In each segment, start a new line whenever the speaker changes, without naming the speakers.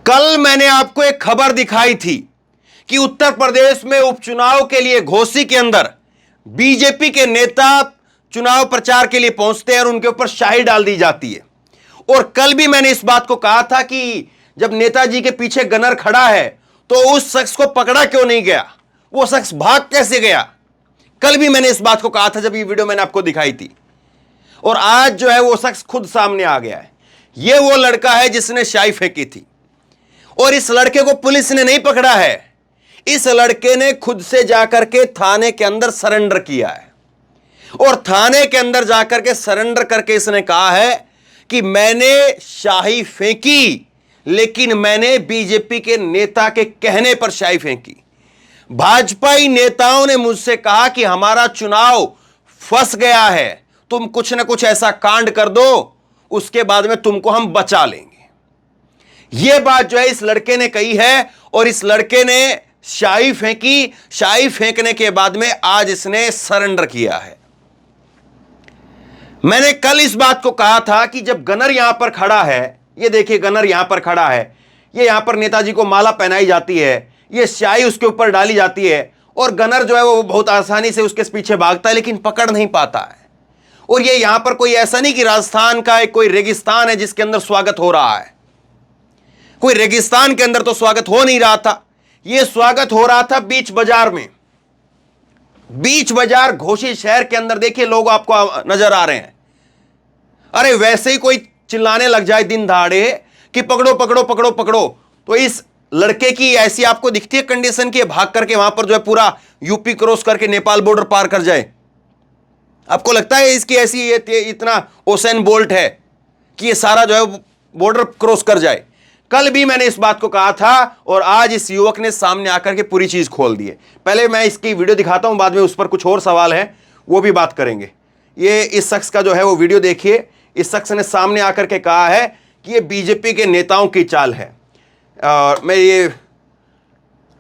कल मैंने आपको एक खबर दिखाई थी कि उत्तर प्रदेश में उपचुनाव के लिए घोसी के अंदर बीजेपी के नेता चुनाव प्रचार के लिए पहुंचते हैं और उनके ऊपर शाही डाल दी जाती है। और कल भी मैंने इस बात को कहा था कि जब नेताजी के पीछे गनर खड़ा है तो उस शख्स को पकड़ा क्यों नहीं गया, वो शख्स भाग कैसे गया। कल भी मैंने इस बात को कहा था जब ये वीडियो मैंने आपको दिखाई थी। और आज जो है वो शख्स खुद सामने आ गया है। ये वो लड़का है जिसने शाही फेंकी थी और इस लड़के को पुलिस ने नहीं पकड़ा है। इस लड़के ने खुद से जाकर के थाने के अंदर सरेंडर किया है और थाने के अंदर जाकर के सरेंडर करके इसने कहा है कि मैंने शाही फेंकी, लेकिन मैंने बीजेपी के नेता के कहने पर शाही फेंकी। भाजपाई नेताओं ने मुझसे कहा कि हमारा चुनाव फंस गया है, तुम कुछ ना कुछ ऐसा कांड कर दो, उसके बाद में तुमको हम बचा लेंगे। यह बात जो है इस लड़के ने कही है और इस लड़के ने शाही फेंकी। शाही फेंकने के बाद में आज इसने सरेंडर किया है। मैंने कल इस बात को कहा था कि जब गनर यहां पर खड़ा है, ये देखिए गनर यहां पर खड़ा है, ये यहां पर नेताजी को माला पहनाई जाती है, ये शाही उसके ऊपर डाली जाती है और गनर जो है वो बहुत आसानी से उसके पीछे भागता है लेकिन पकड़ नहीं पाता है। और ये यहां पर कोई ऐसा नहीं कि राजस्थान का एक कोई रेगिस्तान है जिसके अंदर स्वागत हो रहा है। कोई रेगिस्तान के अंदर तो स्वागत हो नहीं रहा था, यह स्वागत हो रहा था बीच बाजार में। बीच बाजार घोसी शहर के अंदर देखिए लोग आपको नजर आ रहे हैं। अरे वैसे ही कोई चिल्लाने लग जाए दिन दहाड़े कि पकड़ो पकड़ो पकड़ो पकड़ो, तो इस लड़के की ऐसी आपको दिखती है कंडीशन कि भाग करके वहां पर जो है पूरा यूपी क्रॉस करके नेपाल बॉर्डर पार कर जाए। आपको लगता है इसकी ऐसी ये इतना उसेन बोल्ट है कि ये सारा जो है बॉर्डर क्रॉस कर जाए। कल भी मैंने इस बात को कहा था और आज इस युवक ने सामने आकर के पूरी चीज खोल दी है। पहले मैं इसकी वीडियो दिखाता हूं, बाद में उस पर कुछ और सवाल हैं वो भी बात करेंगे। ये इस शख्स का जो है वो वीडियो देखिए। इस शख्स ने सामने आकर के कहा है कि ये बीजेपी के नेताओं की चाल है। और मैं ये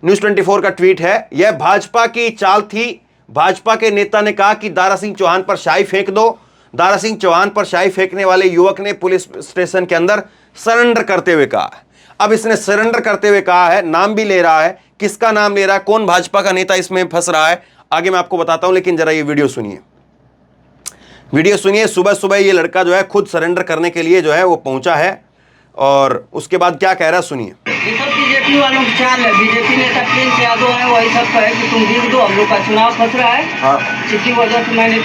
न्यूज़ 24 का ट्वीट है, यह भाजपा की चाल थी। भाजपा के नेता ने कहा कि दारा सिंह चौहान पर शाही फेंक दो। दारा सिंह चौहान पर शाही फेंकने वाले युवक ने पुलिस स्टेशन के अंदर सरेंडर करते हुए कहा है। अब इसने सरेंडर करते हुए कहा है, नाम भी ले रहा है, किसका नाम ले रहा है, कौन भाजपा का नेता इसमें फंस रहा है, आगे मैं आपको बताता हूं। लेकिन जरा ये वीडियो सुनिए, वीडियो सुनिए। सुबह सुबह ये लड़का जो है खुद सरेंडर करने के लिए जो है वो पहुंचा है और उसके बाद क्या कह रहा है सुनिए।
ये सब बीजेपी वालों की चाल है। बीजेपी नेता प्रिंस यादव है, वही सब कहे कि तुम जीत दो, हम लोग का चुनाव फंस रहा है।
हाँ।
जिसकी वजह से मैंने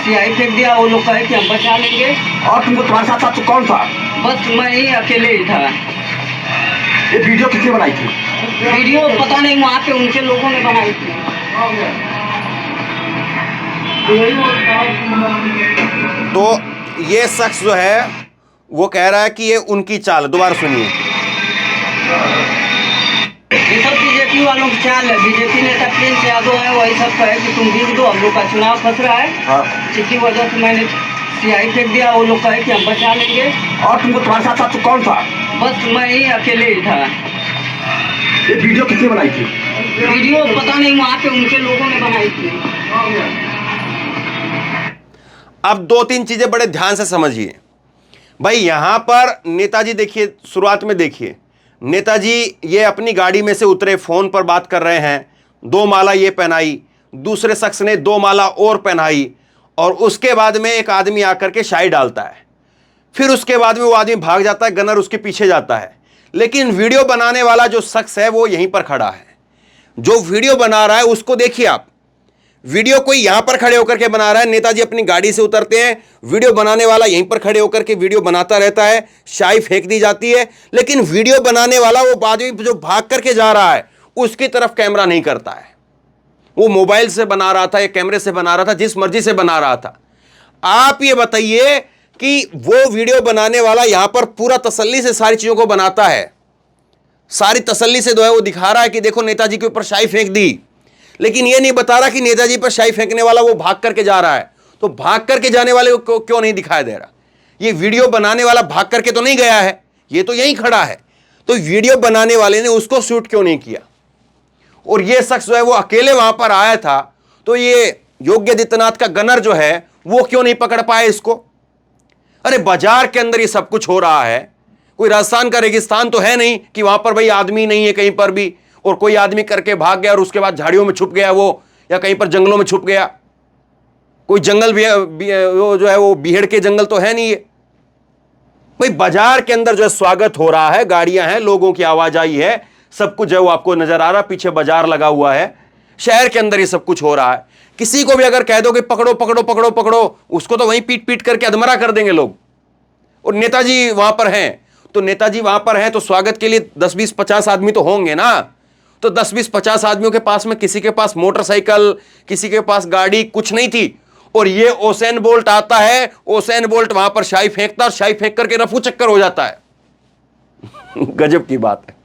सियाही फेंक दिया। वो लोग कहे कि हम बचा लेंगे।
और तुमको तुम्हारे साथ साथ कौन था?
बस मैं ही अकेले ही था।
ये वीडियो किसने बनाई थी?
वीडियो पता नहीं, वहाँ पे उनके लोगों ने बनाई थी।
तो ये शख्स जो है वो कह रहा है कि ये उनकी चाल। दोबारा सुनिए।
ये सब बीजेपी वालों की चाल है। बीजेपी नेता प्रिंस यादव है, वही सब कहे कि तुम जीत दो, हम लोग का चुनाव फंस रहा है।
हाँ।
जिसकी वजह से मैंने सियाही फेंक दिया। वो लोग कहे कि हम बचा लेंगे।
और तुमको तुम्हारे साथ साथ कौन था?
बस मैं ही अकेले ही था।
ये वीडियो किसने बनाई थी?
वीडियो पता नहीं, वहाँ पे उनके लोगों ने बनाई थी।
अब दो तीन चीजें बड़े ध्यान से समझिए भाई। यहां पर नेताजी देखिए, शुरुआत में देखिए नेताजी ये अपनी गाड़ी में से उतरे, फोन पर बात कर रहे हैं। दो माला ये पहनाई, दूसरे शख्स ने दो माला और पहनाई और उसके बाद में एक आदमी आकर के शाही डालता है। फिर उसके बाद में वो आदमी भाग जाता है, गनर उसके पीछे जाता है। लेकिन वीडियो बनाने वाला जो शख्स है वो यहीं पर खड़ा है। जो वीडियो बना रहा है उसको देखिए आप। वीडियो कोई यहां पर खड़े होकर के बना रहा है, नेताजी अपनी गाड़ी से उतरते हैं, वीडियो बनाने वाला यहीं पर खड़े होकर के वीडियो बनाता रहता है, शाही फेंक दी जाती है। लेकिन वीडियो बनाने वाला वो आदमी जो भाग करके जा रहा है उसकी तरफ कैमरा नहीं करता है। वो मोबाइल से बना रहा था या कैमरे से बना रहा था, जिस मर्जी से बना रहा था। आप ये बताइए कि वो वीडियो बनाने वाला यहां पर पूरा तसल्ली से सारी चीजों को बनाता है, सारी तसल्ली से जो है वो दिखा रहा है कि देखो नेताजी के ऊपर शाही फेंक दी, लेकिन ये नहीं बता रहा कि नेताजी पर शाही फेंकने वाला वो भाग करके जा रहा है। तो भाग करके जाने वाले को क्यों नहीं दिखाई दे रहा? ये वीडियो बनाने वाला भाग करके तो नहीं गया है, ये तो यहीं खड़ा है। तो वीडियो बनाने वाले ने उसको शूट क्यों नहीं किया? और ये शख्स जो है वो अकेले वहां पर आया था, तो ये योगी आदित्यनाथ का गनर जो है वो क्यों नहीं पकड़ पाए इसको? अरे बाजार के अंदर ये सब कुछ हो रहा है, कोई राजस्थान का रेगिस्तान तो है नहीं कि वहां पर भाई आदमी नहीं है कहीं पर भी, और कोई आदमी करके भाग गया और उसके बाद झाड़ियों में छुप गया वो, या कहीं पर जंगलों में छुप गया। कोई जंगल भी वो जो है वो बीहड़ के जंगल तो है नहीं है भाई। बाजार के अंदर जो है स्वागत हो रहा है, गाड़ियां हैं, लोगों की आवाजाही है, सब कुछ जो है वो आपको नजर आ रहा है, पीछे बाजार लगा हुआ है, शहर के अंदर ये सब कुछ हो रहा है। किसी को भी अगर कह दो कि पकड़ो पकड़ो पकड़ो पकड़ो, उसको तो वहीं पीट पीट करके अधमरा कर देंगे लोग। और नेताजी वहां पर हैं, तो नेताजी वहां पर हैं तो स्वागत के लिए 10 20 50 आदमी तो होंगे ना। तो 10 20 50 आदमियों के पास में किसी के पास मोटरसाइकिल, किसी के पास गाड़ी कुछ नहीं थी, और ये ओसेन बोल्ट आता है, ओसेन बोल्ट वहां पर शाही फेंकता, और शाही फेंक करके रफू चक्कर हो जाता है। गजब की बात है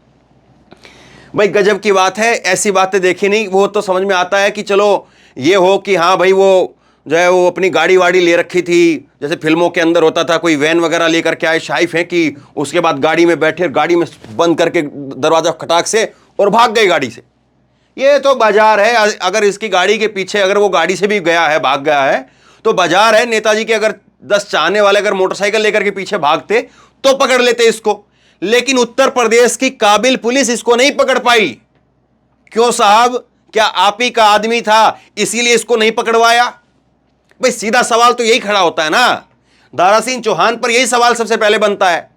भाई, गजब की बात है। ऐसी बातें देखी नहीं। वो तो समझ में आता है कि चलो ये हो कि हाँ भाई वो जो है वो अपनी गाड़ी वाड़ी ले रखी थी, जैसे फिल्मों के अंदर होता था, कोई वैन वगैरह लेकर के आए, शाही फेंकी, उसके बाद गाड़ी में बैठे, गाड़ी में बंद करके दरवाजा खटाक से और भाग गए गाड़ी से। ये तो बाजार है। अगर इसकी गाड़ी के पीछे, अगर वो गाड़ी से भी गया है, भाग गया है, तो बाजार है। नेताजी के अगर 10 चाहने वाले अगर मोटरसाइकिल लेकर के पीछे भागते तो पकड़ लेते इसको, लेकिन उत्तर प्रदेश की काबिल पुलिस इसको नहीं पकड़ पाई। क्यों साहब? क्या आप ही का आदमी था इसीलिए इसको नहीं पकड़वाया? भाई सीधा सवाल तो यही खड़ा होता है ना। दारा सिंह चौहान पर यही सवाल सबसे पहले बनता है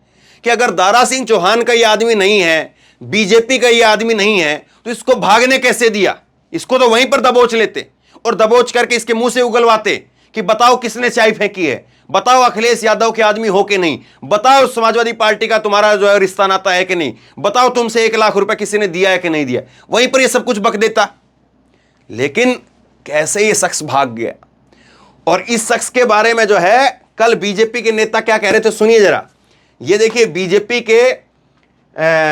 कि अगर दारा सिंह चौहान का ये आदमी नहीं है, बीजेपी का ये आदमी नहीं है, तो इसको भागने कैसे दिया? इसको तो वहीं पर दबोच लेते और दबोच करके इसके मुंह से उगलवाते कि बताओ किसने चाय फेंकी है, बताओ अखिलेश यादव के आदमी हो कि नहीं, बताओ समाजवादी पार्टी का तुम्हारा जो है रिश्ता नाता है कि नहीं, बताओ तुमसे 1 लाख रुपए किसी ने दिया है कि नहीं दिया। वहीं पर ये सब कुछ बक देता। लेकिन कैसे ये शख्स भाग गया। और इस शख्स के बारे में जो है कल बीजेपी के नेता क्या कह रहे थे, सुनिए जरा। ये देखिए, बीजेपी के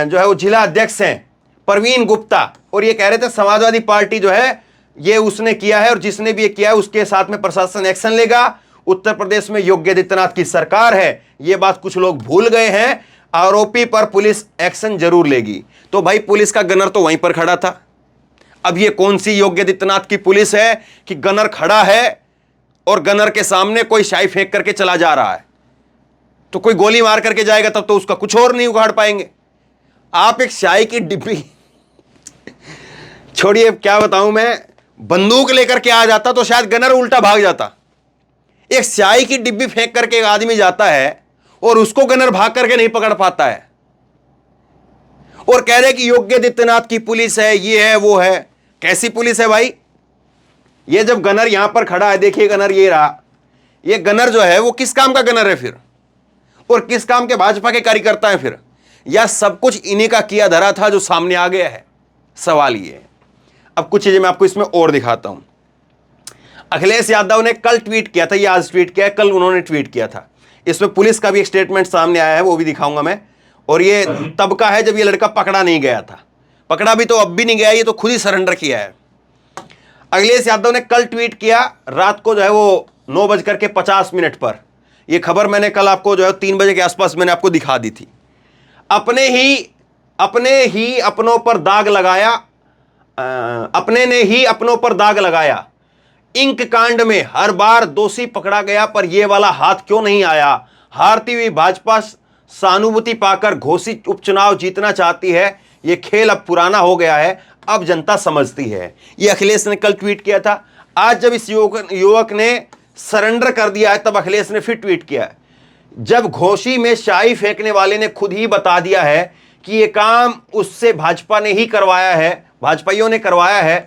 जो है वो जिला अध्यक्ष हैं प्रवीण गुप्ता, और ये कह रहे थे समाजवादी पार्टी जो है ये उसने किया है, और जिसने भी ये किया है उसके साथ में प्रशासन एक्शन लेगा। उत्तर प्रदेश में योगी आदित्यनाथ की सरकार है, ये बात कुछ लोग भूल गए हैं। आरोपी पर पुलिस एक्शन जरूर लेगी। तो भाई पुलिस का गनर तो वहीं पर खड़ा था। अब ये कौन सी योगी आदित्यनाथ की पुलिस है कि गनर खड़ा है और गनर के सामने कोई शाई फेंक करके चला जा रहा है? तो कोई गोली मार करके जाएगा तब तो उसका कुछ और नहीं उखाड़ पाएंगे। आप एक शाई की डिब्बी छोड़िए, क्या बताऊं मैं, बंदूक लेकर के आ जाता तो शायद गनर उल्टा भाग जाता। एक स्याही की डिब्बी फेंक करके एक आदमी जाता है और उसको गनर भाग करके नहीं पकड़ पाता है, और कह रहे कि योगी आदित्यनाथ की पुलिस है, ये है वो है। कैसी पुलिस है भाई? ये जब गनर यहां पर खड़ा है, देखिए गनर ये रहा, ये गनर जो है वो किस काम का गनर है फिर, और किस काम के भाजपा के कार्यकर्ता है फिर, या सब कुछ इन्हीं का किया धरा था जो सामने आ गया है? सवाल ये है। अब कुछ चीजें मैं आपको इसमें और दिखाता हूं। अखिलेश यादव ने कल ट्वीट किया था, ये आज ट्वीट किया है, कल उन्होंने ट्वीट किया था। इसमें पुलिस का भी एक स्टेटमेंट सामने आया है, वो भी दिखाऊंगा मैं। और ये तब का है जब ये लड़का पकड़ा नहीं गया था। पकड़ा भी तो अब भी नहीं गया, ये तो खुद ही सरेंडर किया है। अखिलेश यादव ने कल ट्वीट किया रात को जो है वो 9:50 पर। ये खबर मैंने कल आपको जो है 3 बजे के आसपास मैंने आपको दिखा दी थी। अपने ही अपनों पर दाग लगाया, अपने ने ही अपनों पर दाग लगाया। इंक कांड में हर बार दोषी पकड़ा गया, पर यह वाला हाथ क्यों नहीं आया? हारती हुई भाजपा सहानुभूति पाकर घोषित उपचुनाव जीतना चाहती है। यह खेल अब पुराना हो गया है, अब जनता समझती है। यह अखिलेश ने कल ट्वीट किया था। आज जब इस युवक ने सरेंडर कर दिया है, तब अखिलेश ने फिर ट्वीट किया है। जब घोषी में शाही फेंकने वाले ने खुद ही बता दिया है कि यह काम उससे भाजपा ने ही करवाया है, भाजपाइयों ने करवाया है,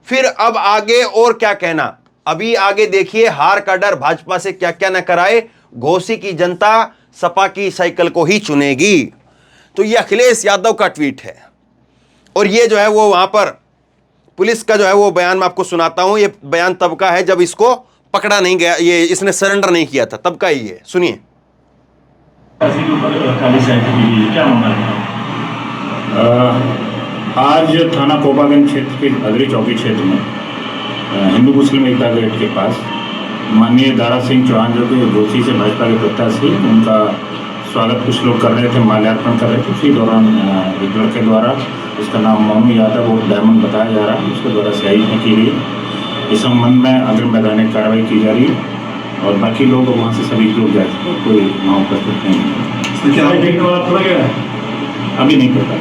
फिर अब आगे और क्या कहना? अभी आगे देखिए, हार का डर भाजपा से क्या क्या न कराए, घोसी की जनता सपा की साइकिल को ही चुनेगी। तो ये अखिलेश यादव का ट्वीट है, और ये जो है वो वहां पर पुलिस का जो है वो बयान मैं आपको सुनाता हूं। ये बयान तब का है जब इसको पकड़ा नहीं गया, ये इसने सरेंडर नहीं किया था, तब का ही है। सुनिए।
आज थाना कोपागंज क्षेत्र के अगरी चौकी क्षेत्र में हिंदू मुस्लिम एकता गेट के पास माननीय दारा सिंह चौहान जो कि घोसी से भाजपा के प्रत्याशी, उनका स्वागत कुछ लोग कर रहे थे, माल्यार्पण कर रहे थे। उसी दौरान एक लड़के द्वारा, उसका नाम मोनू यादव और डायमंड बताया जा रहा है, उसके द्वारा स्याही फेंकी गई। इस संबंध में अग्रिम वैधानिक कार्रवाई की जा रही है, और बाकी लोग वहाँ से सभी लोग जाए, कोई वहाँ उपस्थित नहीं है। शाही फेंकने वाला पकड़ा गया? अभी नहीं पता।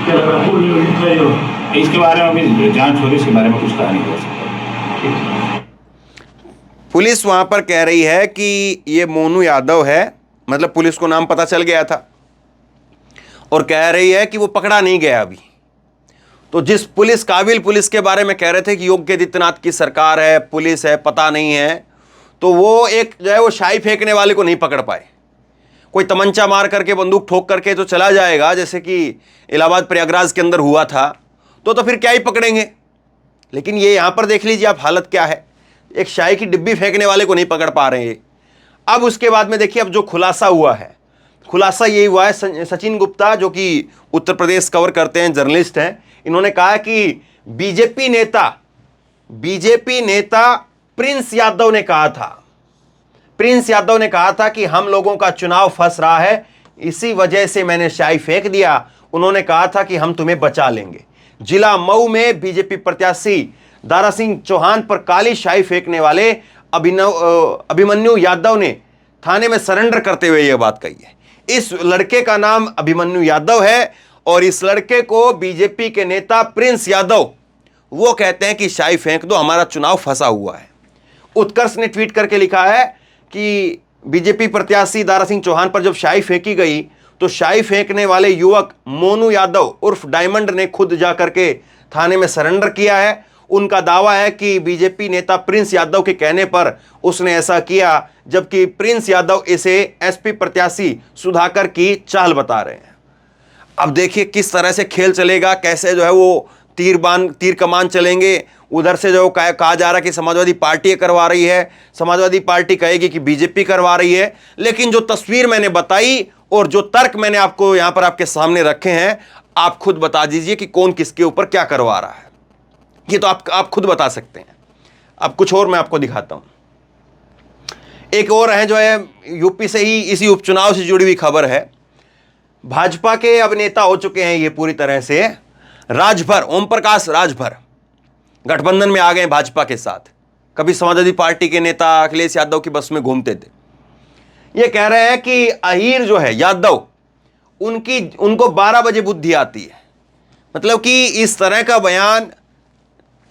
क्या लग रहा है पूर्ण नियोजित है जो?
इसके बारे में अभी जांच हो रही है, इसके बारे में कुछ कहा नहीं जा सकता।
पुलिस वहां पर कह रही है कि ये मोनू यादव है, मतलब पुलिस को नाम पता चल गया था और कह रही है कि वो पकड़ा नहीं गया अभी। तो जिस पुलिस काबिल पुलिस के बारे में कह रहे थे कि योगी आदित्यनाथ की सरकार है, पुलिस है, पता नहीं है, तो वो एक जो है वो शाही फेंकने वाले को नहीं पकड़ पाए। कोई तमंचा मार करके, बंदूक ठोक करके तो चला जाएगा, जैसे कि इलाहाबाद प्रयागराज के अंदर हुआ था, तो फिर क्या ही पकड़ेंगे। लेकिन ये यहाँ पर देख लीजिए आप हालत क्या है, एक शाही की डिब्बी फेंकने वाले को नहीं पकड़ पा रहे हैं। अब उसके बाद में देखिए अब जो खुलासा हुआ है, खुलासा यही हुआ है, सचिन गुप्ता जो कि उत्तर प्रदेश कवर करते हैं, जर्नलिस्ट हैं, इन्होंने कहा कि बीजेपी नेता प्रिंस यादव ने कहा था कि हम लोगों का चुनाव फंस रहा है, इसी वजह से मैंने शाही फेंक दिया। उन्होंने कहा था कि हम तुम्हें बचा लेंगे। जिला मऊ में बीजेपी प्रत्याशी दारा सिंह चौहान पर काली शाही फेंकने वाले अभिमन्यु यादव ने थाने में सरेंडर करते हुए यह बात कही है। इस लड़के का नाम अभिमन्यु यादव है और इस लड़के को बीजेपी के नेता प्रिंस यादव वो कहते हैं कि शाही फेंक दो, हमारा चुनाव फंसा हुआ है। उत्कर्ष ने ट्वीट करके लिखा है कि बीजेपी प्रत्याशी दारा सिंह चौहान पर जब शाही फेंकी गई तो शाही फेंकने वाले युवक मोनू यादव उर्फ डायमंड ने खुद जाकर के थाने में सरेंडर किया है। उनका दावा है कि बीजेपी नेता प्रिंस यादव के कहने पर उसने ऐसा किया, जबकि प्रिंस यादव इसे एसपी प्रत्याशी सुधाकर की चाल बता रहे हैं। अब देखिए किस तरह से खेल चलेगा, कैसे जो है वो तीर कमान चलेंगे। उधर से जो कहा जा रहा है कि समाजवादी पार्टी करवा रही है, समाजवादी पार्टी कहेगी कि बीजेपी करवा रही है। लेकिन जो तस्वीर मैंने बताई और जो तर्क मैंने आपको यहां पर आपके सामने रखे हैं, आप खुद बता दीजिए कि कौन किसके ऊपर क्या करवा रहा है। ये तो आप खुद बता सकते हैं। अब कुछ और मैं आपको दिखाता हूं। एक और है जो है यूपी से ही, इसी उपचुनाव से जुड़ी हुई खबर है। भाजपा के अब नेता हो चुके हैं ये पूरी तरह से, राजभर, ओम प्रकाश राजभर गठबंधन में आ गए भाजपा के साथ। कभी समाजवादी पार्टी के नेता अखिलेश यादव की बस में घूमते थे। ये कह रहे हैं कि अहीर जो है यादव, उनको 12 बजे बुद्धि आती है। मतलब कि इस तरह का बयान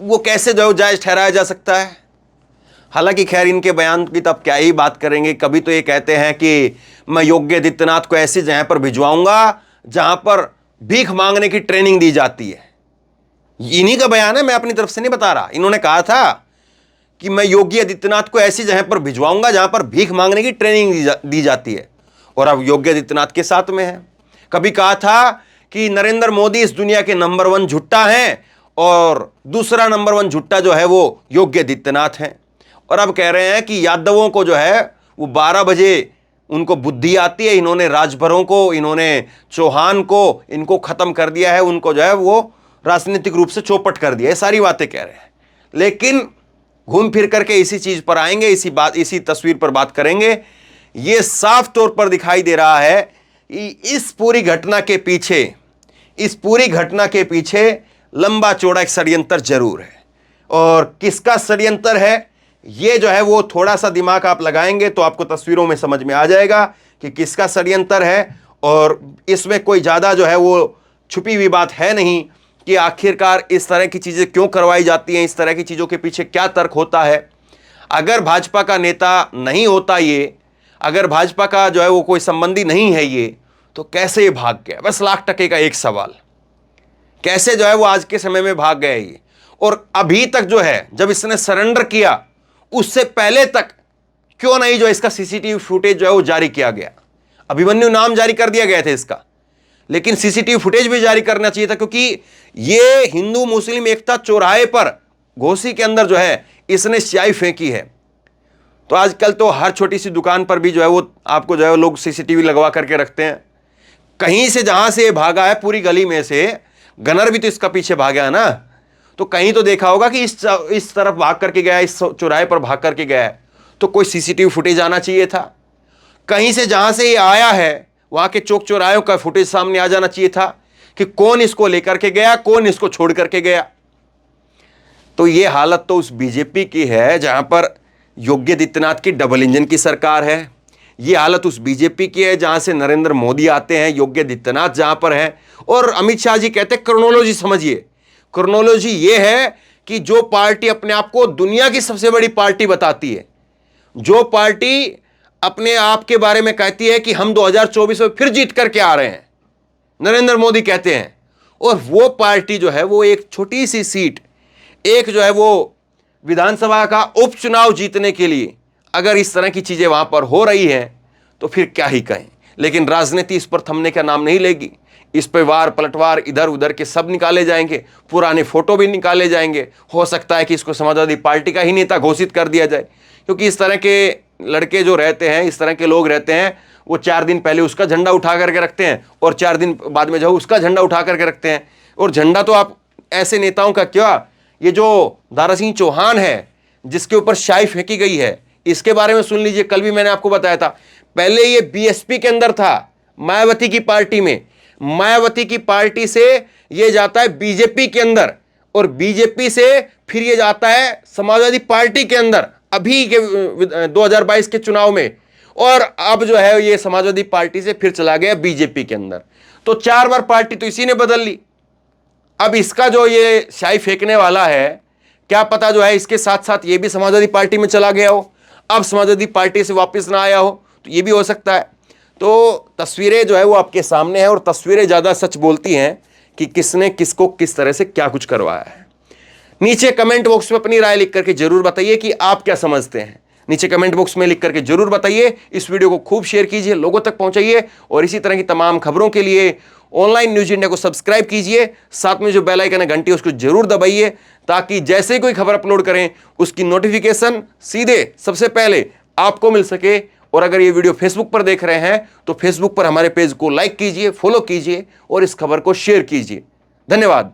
वो कैसे जो जायज ठहराया जा सकता है। हालांकि खैर इनके बयान की तो अब क्या ही बात करेंगे। कभी तो ये कहते हैं कि मैं योगी आदित्यनाथ को ऐसी जगह पर भिजवाऊंगा जहां पर भीख मांगने की ट्रेनिंग दी जाती है। इन्हीं का बयान है, मैं अपनी तरफ से नहीं बता रहा। इन्होंने कहा था कि मैं योगी आदित्यनाथ को ऐसी जगह पर भिजवाऊंगा जहां पर भीख मांगने की ट्रेनिंग दी जाती है, और अब योगी आदित्यनाथ के साथ में है। कभी कहा था कि नरेंद्र मोदी इस दुनिया के नंबर 1 झुट्टा हैं और दूसरा नंबर 1 झुट्टा जो है वो योगी आदित्यनाथ हैं। और अब कह रहे हैं कि यादवों को जो है वो 12 बजे उनको बुद्धि आती है। इन्होंने राजभरों को, इन्होंने चौहान को, इनको खत्म कर दिया है, उनको जो है वो राजनीतिक रूप से चौपट कर दिया है। सारी बातें कह रहे हैं, लेकिन घूम फिर करके इसी चीज पर आएंगे, इसी तस्वीर पर बात करेंगे। यह साफ तौर पर दिखाई दे रहा है कि इस पूरी घटना के पीछे लंबा चौड़ा एक षड्यंत्र जरूर है। और किसका षड्यंत्र है ये जो है वो थोड़ा सा दिमाग आप लगाएंगे तो आपको तस्वीरों में समझ में आ जाएगा कि किसका षड्यंत्र है। और इसमें कोई ज़्यादा जो है वो छुपी हुई बात है नहीं कि आखिरकार इस तरह की चीज़ें क्यों करवाई जाती हैं, इस तरह की चीज़ों के पीछे क्या तर्क होता है। अगर भाजपा का नेता नहीं होता ये, अगर भाजपा का जो है वो कोई संबंधी नहीं है ये, तो कैसे ये भाग गया? बस लाख टके का एक सवाल, कैसे जो है वो आज के समय में भाग गया ये। और अभी तक जो है, जब इसने सरेंडर किया उससे पहले तक क्यों नहीं जो इसका सीसीटीवी फुटेज जो है वो जारी किया गया। अभिमन्यु नाम जारी कर दिया गया था इसका, लेकिन सीसीटीवी फुटेज भी जारी करना चाहिए था, क्योंकि ये हिंदू मुस्लिम एकता चौराहे पर घोसी के अंदर जो है इसने स्याही फेंकी है। तो आजकल तो हर छोटी सी दुकान पर भी जो है वो आपको जो है लोग सीसीटीवी लगवा करके रखते हैं। कहीं से जहां से ये भागा है, पूरी गली में से गनर भी तो इसका पीछे भागा है ना, तो कहीं तो देखा होगा कि इस तरफ भाग करके गया, इस चौराहे पर भाग करके गया है, तो कोई सीसीटीवी फुटेज आना चाहिए था। कहीं से जहां से ये आया है वहां के चौक चौराहों का फुटेज सामने आ जाना चाहिए था कि कौन इसको लेकर के गया, कौन इसको छोड़ करके गया। तो ये हालत तो उस बीजेपी की है जहां पर योगी आदित्यनाथ की डबल इंजन की सरकार है, ये हालत उस बीजेपी की है जहां से नरेंद्र मोदी आते हैं, योगी आदित्यनाथ जहां पर है, और अमित शाह जी कहते हैं क्रोनोलॉजी समझिए। क्रोनोलॉजी ये है कि जो पार्टी अपने आप को दुनिया की सबसे बड़ी पार्टी बताती है, जो पार्टी अपने आप के बारे में कहती है कि हम 2024 में फिर जीत करके आ रहे हैं, नरेंद्र मोदी कहते हैं, और वो पार्टी जो है वो एक छोटी सी सीट, एक जो है वो विधानसभा का उपचुनाव जीतने के लिए अगर इस तरह की चीजें वहां पर हो रही हैं तो फिर क्या ही कहें। लेकिन राजनीति इस पर थमने का नाम नहीं लेगी। इस पर वार पलटवार इधर उधर के सब निकाले जाएंगे, पुराने फोटो भी निकाले जाएंगे। हो सकता है कि इसको समाजवादी पार्टी का ही नेता घोषित कर दिया जाए, क्योंकि इस तरह के लड़के जो रहते हैं, इस तरह के लोग रहते हैं, वो 4 दिन पहले उसका झंडा उठा करके रखते हैं और 4 दिन बाद में जो उसका झंडा उठा करके रखते हैं। और झंडा तो आप ऐसे नेताओं का क्या, ये जो दारा सिंह चौहान है जिसके ऊपर शाई फेंकी गई है, इसके बारे में सुन लीजिए। कल भी मैंने आपको बताया था, पहले ये बीएसपी के अंदर था, मायावती की पार्टी में, मायावती की पार्टी से ये जाता है बीजेपी के अंदर, और बीजेपी से फिर ये जाता है समाजवादी पार्टी के अंदर अभी के 2022 के चुनाव में, और अब जो है ये समाजवादी पार्टी से फिर चला गया बीजेपी के अंदर। तो 4 बार पार्टी तो इसी ने बदल ली। अब इसका जो ये शाई फेंकने वाला है, क्या पता जो है इसके साथ साथ ये भी समाजवादी पार्टी में चला गया हो, अब समाजवादी पार्टी से वापस ना आया हो, तो ये भी हो सकता है। तो तस्वीरें जो है वो आपके सामने है, और तस्वीरें ज़्यादा सच बोलती हैं कि किसने किसको किस तरह से क्या कुछ करवाया है। नीचे कमेंट बॉक्स में अपनी राय लिख करके जरूर बताइए कि आप क्या समझते हैं। नीचे कमेंट बॉक्स में लिख करके जरूर बताइए। इस वीडियो को खूब शेयर कीजिए, लोगों तक पहुंचाइए, और इसी तरह की तमाम खबरों के लिए ऑनलाइन न्यूज इंडिया को सब्सक्राइब कीजिए। साथ में जो बेल आइकन है घंटी, उसको जरूर दबाइए, ताकि जैसे ही कोई खबर अपलोड करें उसकी नोटिफिकेशन सीधे सबसे पहले आपको मिल सके। और अगर ये वीडियो फेसबुक पर देख रहे हैं तो फेसबुक पर हमारे पेज को लाइक कीजिए, फॉलो कीजिए और इस खबर को शेयर कीजिए। धन्यवाद।